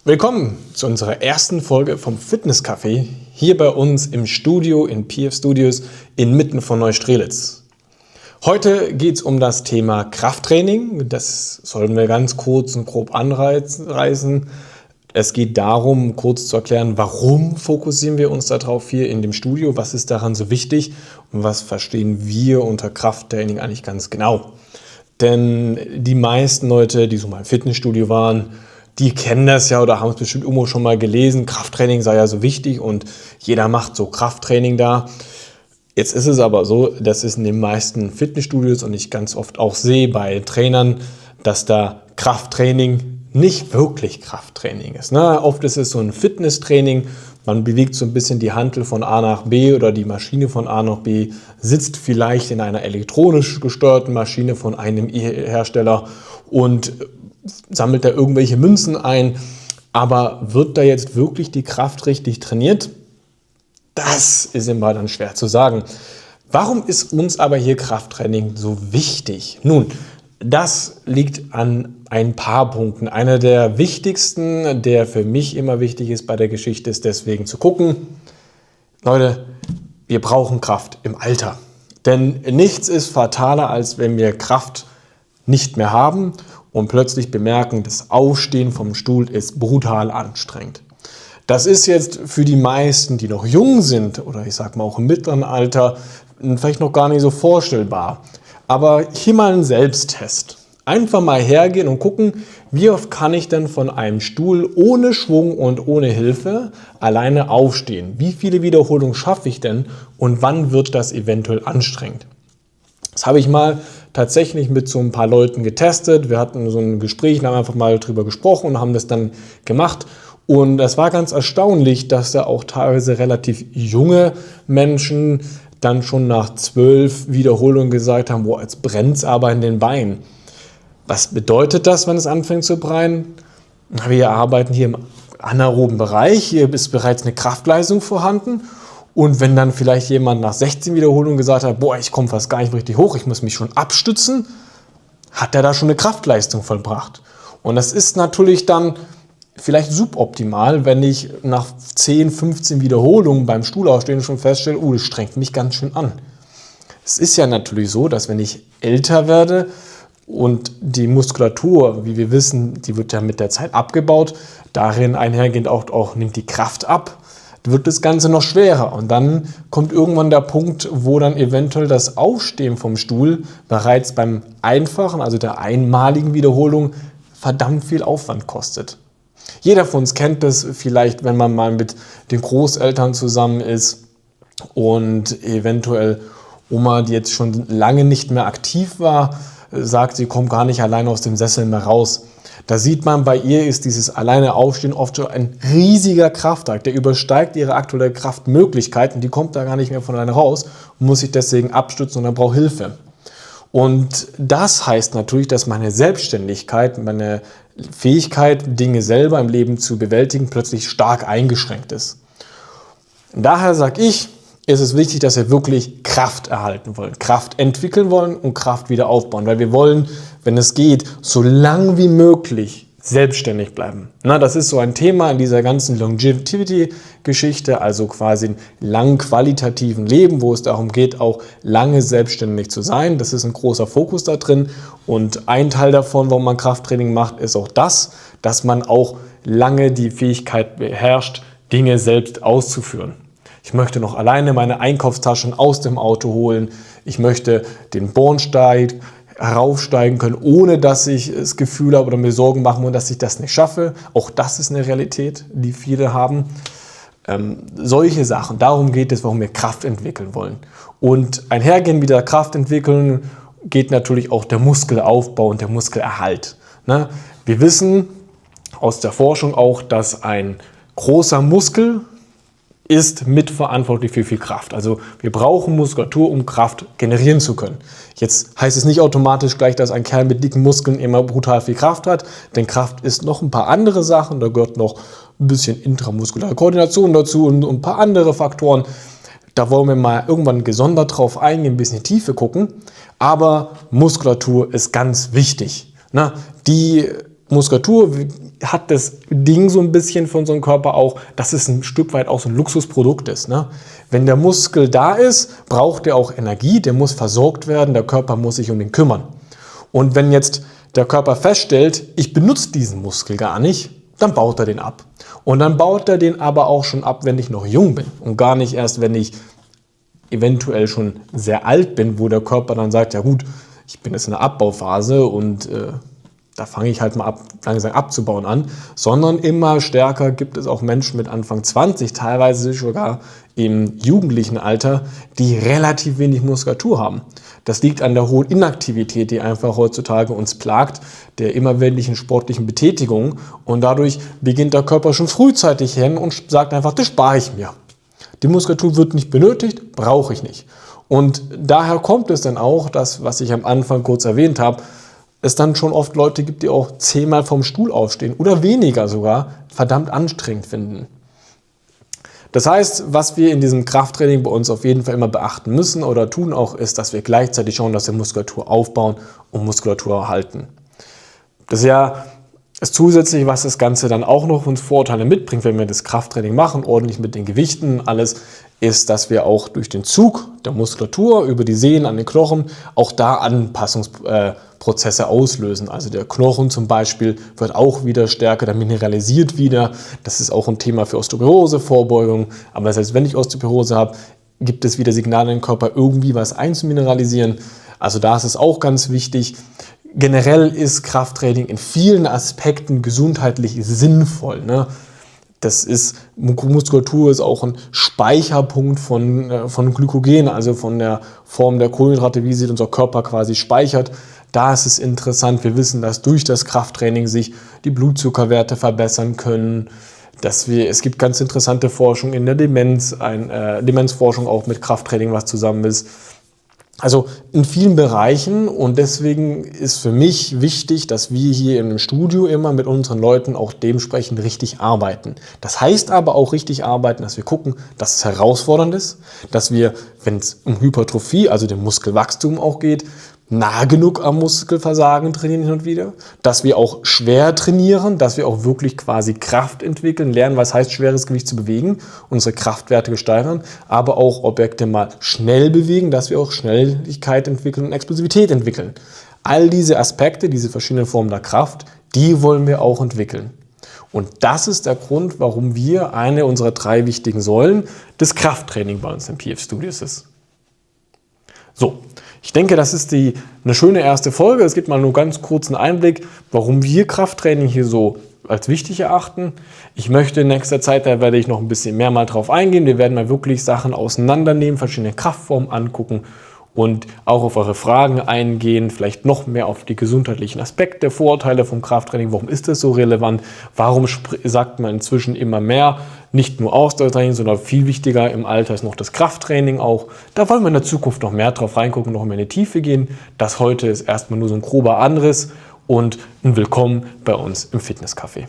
Willkommen zu unserer ersten Folge vom Fitness-Café hier bei uns im Studio in PF Studios inmitten von Neustrelitz. Heute geht es um das Thema Krafttraining. Das sollen wir ganz kurz und grob anreißen. Es geht darum, kurz zu erklären, warum fokussieren wir uns darauf hier in dem Studio, was ist daran so wichtig und was verstehen wir unter Krafttraining eigentlich ganz genau. Denn die meisten Leute, die so mal im Fitnessstudio waren, die kennen das ja oder haben es bestimmt irgendwo schon mal gelesen. Krafttraining sei ja so wichtig und jeder macht so Krafttraining da. Jetzt ist es aber so, dass es in den meisten Fitnessstudios und ich ganz oft auch sehe bei Trainern, dass da Krafttraining nicht wirklich Krafttraining ist. Oft ist es so ein Fitnesstraining. Man bewegt so ein bisschen die Hantel von A nach B oder die Maschine von A nach B, sitzt vielleicht in einer elektronisch gesteuerten Maschine von einem Hersteller und sammelt da irgendwelche Münzen ein, aber wird da jetzt wirklich die Kraft richtig trainiert? Das ist immer dann schwer zu sagen. Warum ist uns aber hier Krafttraining so wichtig? Nun, das liegt an ein paar Punkten. Einer der wichtigsten, der für mich immer wichtig ist bei der Geschichte, ist deswegen zu gucken, Leute, wir brauchen Kraft im Alter. Denn nichts ist fataler, als wenn wir Kraft nicht mehr haben und plötzlich bemerken, das Aufstehen vom Stuhl ist brutal anstrengend. Das ist jetzt für die meisten, die noch jung sind oder ich sage mal auch im mittleren Alter, vielleicht noch gar nicht so vorstellbar. Aber hier mal ein Selbsttest. Einfach mal hergehen und gucken, wie oft kann ich denn von einem Stuhl ohne Schwung und ohne Hilfe alleine aufstehen? Wie viele Wiederholungen schaffe ich denn und wann wird das eventuell anstrengend? Das habe ich mal tatsächlich mit so ein paar Leuten getestet. Wir hatten so ein Gespräch, haben einfach mal drüber gesprochen und haben das dann gemacht. Und es war ganz erstaunlich, dass da auch teilweise relativ junge Menschen dann schon nach 12 Wiederholungen gesagt haben, boah, jetzt brennt es aber in den Beinen. Was bedeutet das, wenn es anfängt zu brennen? Wir arbeiten hier im anaeroben Bereich, hier ist bereits eine Kraftleistung vorhanden. Und wenn dann vielleicht jemand nach 16 Wiederholungen gesagt hat, boah, ich komme fast gar nicht richtig hoch, ich muss mich schon abstützen, hat er da schon eine Kraftleistung vollbracht. Und das ist natürlich dann vielleicht suboptimal, wenn ich nach 10, 15 Wiederholungen beim Stuhlaufstehen schon feststelle, das strengt mich ganz schön an. Es ist ja natürlich so, dass wenn ich älter werde und die Muskulatur, wie wir wissen, die wird ja mit der Zeit abgebaut, darin einhergehend auch nimmt die Kraft ab, wird das Ganze noch schwerer. Und dann kommt irgendwann der Punkt, wo dann eventuell das Aufstehen vom Stuhl bereits beim einfachen, also der einmaligen Wiederholung, verdammt viel Aufwand kostet. Jeder von uns kennt das vielleicht, wenn man mal mit den Großeltern zusammen ist und eventuell Oma, die jetzt schon lange nicht mehr aktiv war, sagt, sie kommt gar nicht alleine aus dem Sessel mehr raus. Da sieht man, bei ihr ist dieses alleine Aufstehen oft schon ein riesiger Kraftakt, der übersteigt ihre aktuelle Kraftmöglichkeiten, die kommt da gar nicht mehr von alleine raus und muss sich deswegen abstützen und dann braucht Hilfe. Und das heißt natürlich, dass meine Selbstständigkeit, meine Fähigkeit, Dinge selber im Leben zu bewältigen, plötzlich stark eingeschränkt ist. Und daher sage ich, ist es wichtig, dass wir wirklich Kraft erhalten wollen, Kraft entwickeln wollen und Kraft wieder aufbauen, weil wir wollen, wenn es geht, so lang wie möglich selbstständig bleiben. Das ist so ein Thema in dieser ganzen Longevity-Geschichte, also quasi ein lang qualitativen Leben, wo es darum geht, auch lange selbstständig zu sein. Das ist ein großer Fokus da drin und ein Teil davon, warum man Krafttraining macht, ist auch das, dass man auch lange die Fähigkeit beherrscht, Dinge selbst auszuführen. Ich möchte noch alleine meine Einkaufstaschen aus dem Auto holen. Ich möchte den Bornsteig heraufsteigen können, ohne dass ich das Gefühl habe oder mir Sorgen machen muss, dass ich das nicht schaffe. Auch das ist eine Realität, die viele haben. Solche Sachen, darum geht es, warum wir Kraft entwickeln wollen. Und einhergehend mit der Kraft entwickeln geht natürlich auch der Muskelaufbau und der Muskelerhalt. Wir wissen aus der Forschung auch, dass ein großer Muskel ist mitverantwortlich für viel Kraft. Also wir brauchen Muskulatur, um Kraft generieren zu können. Jetzt heißt es nicht automatisch gleich, dass ein Kerl mit dicken Muskeln immer brutal viel Kraft hat, denn Kraft ist noch ein paar andere Sachen. Da gehört noch ein bisschen intramuskuläre Koordination dazu und ein paar andere Faktoren. Da wollen wir mal irgendwann gesondert drauf eingehen, ein bisschen in die Tiefe gucken. Aber Muskulatur ist ganz wichtig. Die Muskulatur hat das Ding so ein bisschen von unserem Körper auch, dass es ein Stück weit auch so ein Luxusprodukt ist. Ne? Wenn der Muskel da ist, braucht er auch Energie, der muss versorgt werden, der Körper muss sich um ihn kümmern. Und wenn jetzt der Körper feststellt, ich benutze diesen Muskel gar nicht, dann baut er den ab. Und dann baut er den aber auch schon ab, wenn ich noch jung bin und gar nicht erst, wenn ich eventuell schon sehr alt bin, wo der Körper dann sagt, ja gut, ich bin jetzt in der Abbauphase und da fange ich halt mal langsam abzubauen an, sondern immer stärker gibt es auch Menschen mit Anfang 20, teilweise sogar im jugendlichen Alter, die relativ wenig Muskulatur haben. Das liegt an der hohen Inaktivität, die einfach heutzutage uns plagt, der immerwährlichen sportlichen Betätigung, und dadurch beginnt der Körper schon frühzeitig hin und sagt einfach, das spare ich mir. Die Muskulatur wird nicht benötigt, brauche ich nicht. Und daher kommt es dann auch, dass, was ich am Anfang kurz erwähnt habe, es dann schon oft Leute gibt, die auch 10-mal vom Stuhl aufstehen oder weniger sogar verdammt anstrengend finden. Das heißt, was wir in diesem Krafttraining bei uns auf jeden Fall immer beachten müssen oder tun auch, ist, dass wir gleichzeitig schauen, dass wir Muskulatur aufbauen und Muskulatur erhalten. Das ist ja das Zusätzliche, was das Ganze dann auch noch uns Vorteile mitbringt, wenn wir das Krafttraining machen, ordentlich mit den Gewichten, alles, ist, dass wir auch durch den Zug der Muskulatur über die Sehnen an den Knochen auch da Anpassungsprozesse auslösen. Also der Knochen zum Beispiel wird auch wieder stärker, der mineralisiert wieder. Das ist auch ein Thema für Osteoporose-Vorbeugung. Aber selbst wenn ich Osteoporose habe, gibt es wieder Signale im Körper, irgendwie was einzumineralisieren. Also da ist es auch ganz wichtig. Generell ist Krafttraining in vielen Aspekten gesundheitlich sinnvoll, ne? Muskulatur ist auch ein Speicherpunkt von Glykogen, also von der Form der Kohlenhydrate, wie sie unser Körper quasi speichert. Da ist es interessant, wir wissen, dass durch das Krafttraining sich die Blutzuckerwerte verbessern können. Es gibt ganz interessante Forschung in der Demenz, Demenzforschung auch mit Krafttraining, was zusammen ist. Also in vielen Bereichen, und deswegen ist für mich wichtig, dass wir hier im Studio immer mit unseren Leuten auch dementsprechend richtig arbeiten. Das heißt aber auch richtig arbeiten, dass wir gucken, dass es herausfordernd ist, dass wir, wenn es um Hypertrophie, also dem Muskelwachstum auch geht, nah genug am Muskelversagen trainieren hin und wieder, dass wir auch schwer trainieren, dass wir auch wirklich quasi Kraft entwickeln, lernen, was heißt, schweres Gewicht zu bewegen, unsere Kraftwerte gesteigern, aber auch Objekte mal schnell bewegen, dass wir auch Schnelligkeit entwickeln und Explosivität entwickeln. All diese Aspekte, diese verschiedenen Formen der Kraft, die wollen wir auch entwickeln. Und das ist der Grund, warum wir eine unserer 3 wichtigen Säulen des Krafttraining bei uns im PF Studios ist. So, ich denke, das ist eine schöne erste Folge. Es gibt mal nur ganz kurzen Einblick, warum wir Krafttraining hier so als wichtig erachten. Ich möchte in nächster Zeit, da werde ich noch ein bisschen mehr mal drauf eingehen. Wir werden mal wirklich Sachen auseinandernehmen, verschiedene Kraftformen angucken und auch auf eure Fragen eingehen, vielleicht noch mehr auf die gesundheitlichen Aspekte, Vorteile vom Krafttraining. Warum ist das so relevant? Warum sagt man inzwischen immer mehr? Nicht nur Ausdauertraining, sondern viel wichtiger im Alter ist noch das Krafttraining auch. Da wollen wir in der Zukunft noch mehr drauf reingucken, noch mehr in die Tiefe gehen. Das heute ist erstmal nur so ein grober Anriss und ein Willkommen bei uns im Fitnesscafé.